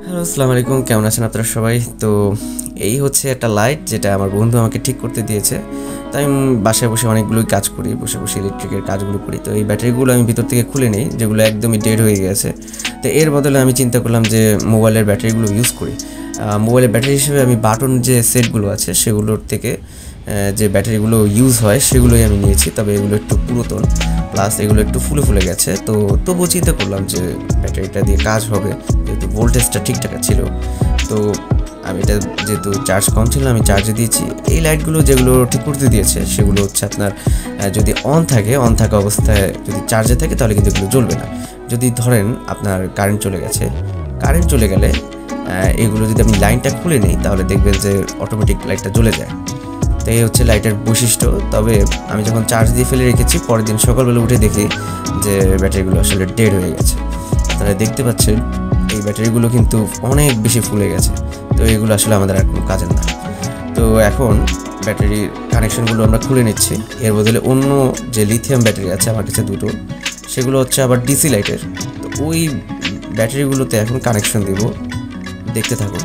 Hello, আসসালামু আলাইকুম। কেমন আছেন আপনারা সবাই? তো এই হচ্ছে একটা লাইট যেটা আমার বন্ধু আমাকে ঠিক করতে দিয়েছে। তো আমি বাসায় বসে অনেকগুলোই কাজ করি, বসে বসে ইলেকট্রিকের কাজগুলো করি। তো এই ব্যাটারিগুলো আমি ভিতর থেকে খুলে নিই, যেগুলো একদমই ডেড হয়ে গেছে। তো এর বদলে আমি চিন্তা করলাম যে মোবাইলের ব্যাটারিগুলো ইউজ করি। মোবাইলের ব্যাটারি হিসেবে আমি বাটন যে সেটগুলো আছে সেগুলোর থেকে যে ব্যাটারিগুলো ইউজ হয় সেগুলোই আমি নিয়েছি। তবে এগুলো একটু পুরাতন, প্লাস এগুলো একটু ফুলে ফুলে গেছে। তো তবুও চিন্তা করলাম যে ব্যাটারিটা দিয়ে কাজ হবে, যেহেতু ভোল্টেজটা ঠিকঠাক ছিল। তো আমি এটা যেহেতু চার্জ কম ছিল আমি চার্জে দিয়েছি। এই লাইটগুলো যেগুলো ঠিক করতে দিয়েছে সেগুলো হচ্ছে আপনার যদি অন থাকা অবস্থায় যদি চার্জে থাকে তাহলে কিন্তু এগুলো জ্বলবে না। যদি ধরেন আপনার কারেন্ট চলে গেলে এগুলো যদি আমি লাইনটা খুলে নিই তাহলে দেখবেন যে অটোমেটিক লাইটটা জ্বলে যায়। তো এই হচ্ছে লাইটের বৈশিষ্ট্য। তবে আমি যখন চার্জ দিয়ে ফেলে রেখেছি, পরের দিন সকালবেলা উঠে দেখি যে ব্যাটারিগুলো আসলে ডেড হয়ে গেছে। আপনারা দেখতে পাচ্ছেন এই ব্যাটারিগুলো কিন্তু অনেক বেশি ফুলে গেছে। তো এগুলো আসলে আমাদের আর কোনো কাজের না। তো এখন ব্যাটারির কানেকশনগুলো আমরা খুলে নিচ্ছি। এর বদলে অন্য যে লিথিয়াম ব্যাটারি আছে আমার কাছে দুটো, সেগুলো হচ্ছে আবার ডিসি লাইটের। তো ওই ব্যাটারিগুলোতে এখন কানেকশন দিব, দেখতে থাকুন।